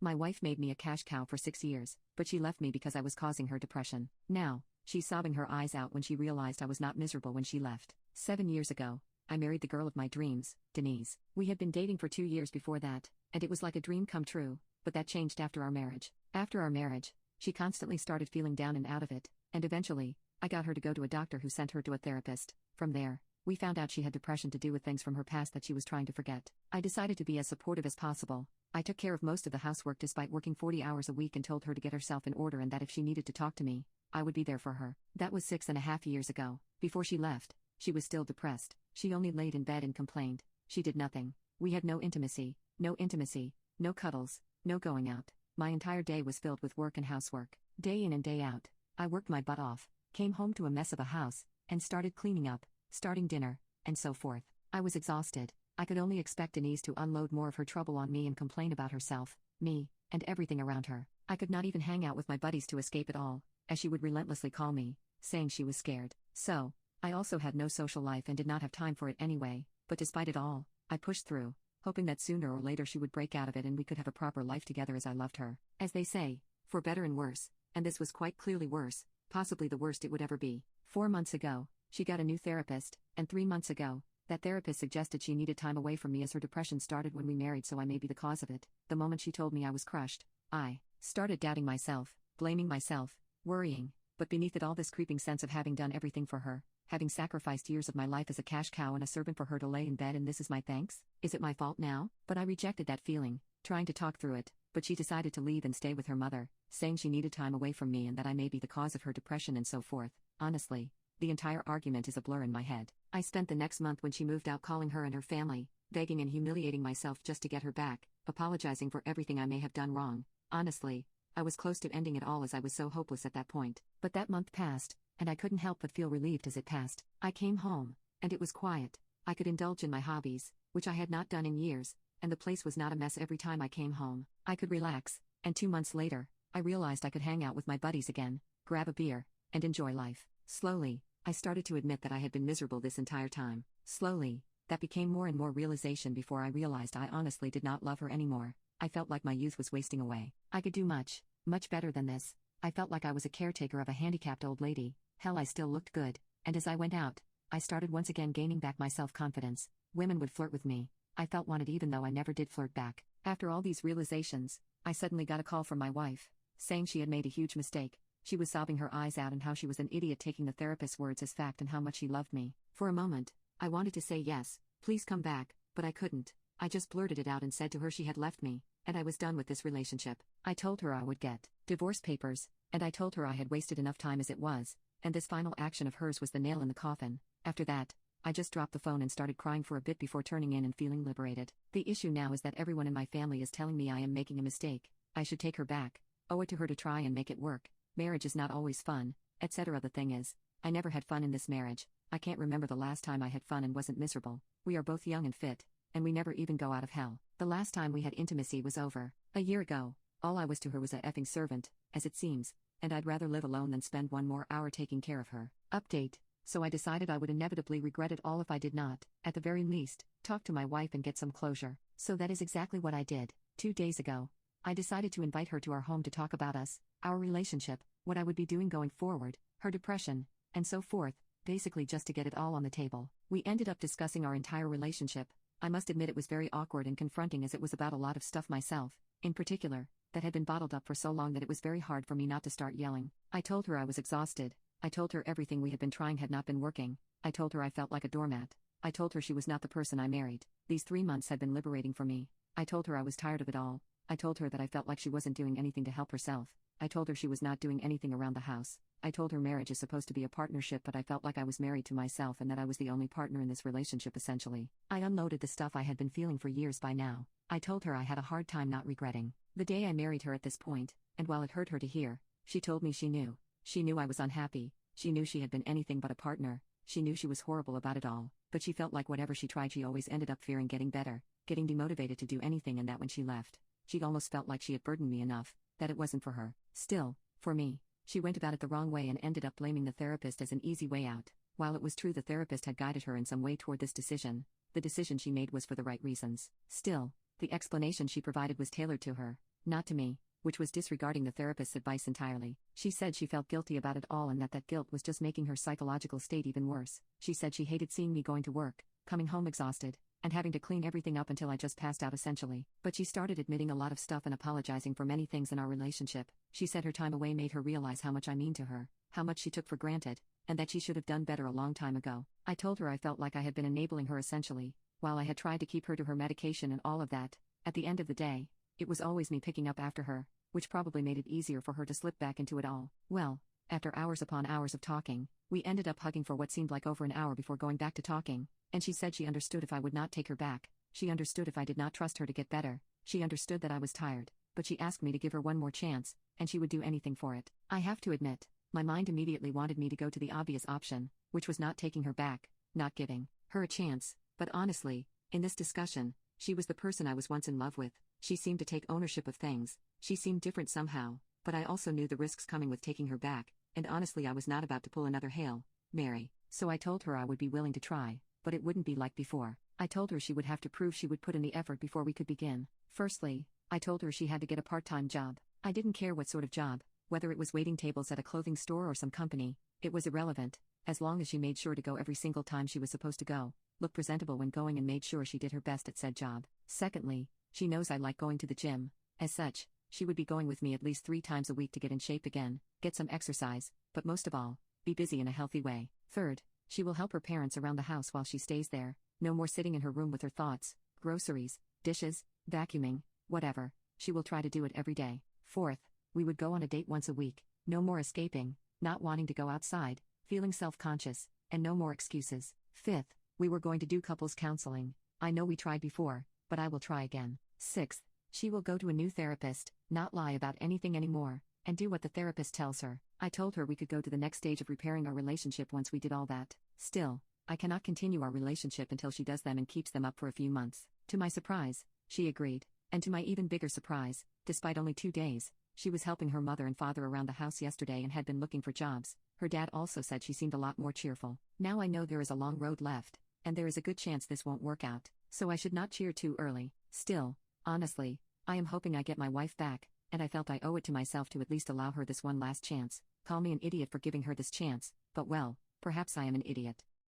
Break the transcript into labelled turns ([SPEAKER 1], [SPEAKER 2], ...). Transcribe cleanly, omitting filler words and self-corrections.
[SPEAKER 1] My wife made me a cash cow for 6 years, but she left me because I was causing her depression. Now, she's sobbing her eyes out when she realized I was not miserable when she left. 7 years ago, I married the girl of my dreams, Denise. We had been dating for 2 years before that, and it was like a dream come true, but that changed after our marriage. After our marriage, she constantly started feeling down and out of it, and eventually, I got her to go to a doctor who sent her to a therapist. From there, we found out she had depression to do with things from her past that she was trying to forget. I decided to be as supportive as possible. I took care of most of the housework despite working 40 hours a week and told her to get herself in order and that if she needed to talk to me, I would be there for her. That was 6.5 years ago. Before she left, she was still depressed. She only laid in bed and complained. She did nothing. We had no intimacy, no cuddles, no going out. My entire day was filled with work and housework. Day in and day out, I worked my butt off, came home to a mess of a house, and started cleaning up, starting dinner, and so forth. I was exhausted. I could only expect Denise to unload more of her trouble on me and complain about herself, me, and everything around her. I could not even hang out with my buddies to escape it all, as she would relentlessly call me, saying she was scared. So, I also had no social life and did not have time for it anyway, but despite it all, I pushed through, hoping that sooner or later she would break out of it and we could have a proper life together as I loved her. As they say, for better and worse, and this was quite clearly worse, possibly the worst it would ever be. 4 months ago, she got a new therapist, and 3 months ago, that therapist suggested she needed time away from me as her depression started when we married, so I may be the cause of it. The moment she told me I was crushed, I started doubting myself, blaming myself, worrying, but beneath it all this creeping sense of having done everything for her, having sacrificed years of my life as a cash cow and a servant for her to lay in bed, and this is my thanks? Is it my fault now? But I rejected that feeling, trying to talk through it, but she decided to leave and stay with her mother, saying she needed time away from me and that I may be the cause of her depression and so forth. Honestly, the entire argument is a blur in my head. I spent the next month when she moved out calling her and her family, begging and humiliating myself just to get her back, apologizing for everything I may have done wrong. Honestly, I was close to ending it all as I was so hopeless at that point. But that month passed, and I couldn't help but feel relieved as it passed. I came home, and it was quiet. I could indulge in my hobbies, which I had not done in years, and the place was not a mess every time I came home. I could relax, and 2 months later, I realized I could hang out with my buddies again, grab a beer, and enjoy life. Slowly, I started to admit that I had been miserable this entire time. Slowly, that became more and more realization before I realized I honestly did not love her anymore. I felt like my youth was wasting away. I could do much better than this. I felt like I was a caretaker of a handicapped old lady. Hell, I still looked good, and as I went out, I started once again gaining back my self-confidence. Women would flirt with me. I felt wanted even though I never did flirt back. After all these realizations, I suddenly got a call from my wife, saying she had made a huge mistake. She was sobbing her eyes out and how she was an idiot taking the therapist's words as fact and how much she loved me. For a moment, I wanted to say yes, please come back, but I couldn't. I just blurted it out and said to her she had left me, and I was done with this relationship. I told her I would get divorce papers, and I told her I had wasted enough time as it was, and this final action of hers was the nail in the coffin. After that, I just dropped the phone and started crying for a bit before turning in and feeling liberated. The issue now is that everyone in my family is telling me I am making a mistake. I should take her back, owe it to her to try and make it work. Marriage is not always fun, etc. The thing is, I never had fun in this marriage. I can't remember the last time I had fun and wasn't miserable. We are both young and fit, and we never even go out of hell. The last time we had intimacy was over a year ago. All I was to her was a effing servant, as it seems, and I'd rather live alone than spend one more hour taking care of her. Update. So I decided I would inevitably regret it all if I did not, at the very least, talk to my wife and get some closure. So that is exactly what I did. 2 days ago, I decided to invite her to our home to talk about us, our relationship, what I would be doing going forward, her depression, and so forth, basically just to get it all on the table. We ended up discussing our entire relationship. I must admit it was very awkward and confronting as it was about a lot of stuff myself, in particular, that had been bottled up for so long that it was very hard for me not to start yelling. I told her I was exhausted. I told her everything we had been trying had not been working. I told her I felt like a doormat. I told her she was not the person I married. These 3 months had been liberating for me. I told her I was tired of it all. I told her that I felt like she wasn't doing anything to help herself. I told her she was not doing anything around the house. I told her marriage is supposed to be a partnership, but I felt like I was married to myself and that I was the only partner in this relationship essentially. I unloaded the stuff I had been feeling for years by now. I told her I had a hard time not regretting the day I married her at this point, and while it hurt her to hear, she told me she knew. She knew I was unhappy. She knew she had been anything but a partner. She knew she was horrible about it all, but she felt like whatever she tried she always ended up fearing getting better, getting demotivated to do anything, and that when she left, she almost felt like she had burdened me enough, that it wasn't for her. Still, for me, she went about it the wrong way and ended up blaming the therapist as an easy way out. While it was true the therapist had guided her in some way toward this decision, the decision she made was for the right reasons. Still, the explanation she provided was tailored to her. not to me, which was disregarding the therapist's advice entirely. She said she felt guilty about it all and that guilt was just making her psychological state even worse. She said she hated seeing me going to work, coming home exhausted, and having to clean everything up until I just passed out essentially. But she started admitting a lot of stuff and apologizing for many things in our relationship. She said her time away made her realize how much I mean to her, how much she took for granted, and that she should have done better a long time ago. I told her I felt like I had been enabling her essentially, while I had tried to keep her to her medication and all of that. At the end of the day, it was always me picking up after her, which probably made it easier for her to slip back into it all. Well, after hours upon hours of talking, we ended up hugging for what seemed like over an hour before going back to talking, and she said she understood if I would not take her back, she understood if I did not trust her to get better, she understood that I was tired, but she asked me to give her one more chance, and she would do anything for it. I have to admit, my mind immediately wanted me to go to the obvious option, which was not taking her back, not giving her a chance, but honestly, in this discussion, she was the person I was once in love with. She seemed to take ownership of things, she seemed different somehow, but I also knew the risks coming with taking her back, and honestly I was not about to pull another Hail Mary, so I told her I would be willing to try, but it wouldn't be like before. I told her she would have to prove she would put in the effort before we could begin. Firstly, I told her she had to get a part-time job. I didn't care what sort of job, whether it was waiting tables at a clothing store or some company, it was irrelevant, as long as she made sure to go every single time she was supposed to go, look presentable when going and made sure she did her best at said job. Secondly, she knows I like going to the gym. As such, she would be going with me at least 3 times a week to get in shape again, get some exercise, but most of all, be busy in a healthy way. Third, she will help her parents around the house while she stays there, no more sitting in her room with her thoughts, groceries, dishes, vacuuming, whatever, she will try to do it every day. Fourth, we would go on a date once a week, no more escaping, not wanting to go outside, feeling self-conscious, and no more excuses. Fifth, we were going to do couples counseling. I know we tried before, but I will try again. Sixth, she will go to a new therapist, not lie about anything anymore, and do what the therapist tells her. I told her we could go to the next stage of repairing our relationship once we did all that. Still, I cannot continue our relationship until she does them and keeps them up for a few months. To my surprise, she agreed, and to my even bigger surprise, despite only 2 days, she was helping her mother and father around the house yesterday and had been looking for jobs. Her dad also said she seemed a lot more cheerful. Now I know there is a long road left, and there is a good chance this won't work out, so I should not cheer too early. Still, honestly, I am hoping I get my wife back, and I felt I owe it to myself to at least allow her this one last chance. Call me an idiot for giving her this chance, but well, perhaps I am an idiot.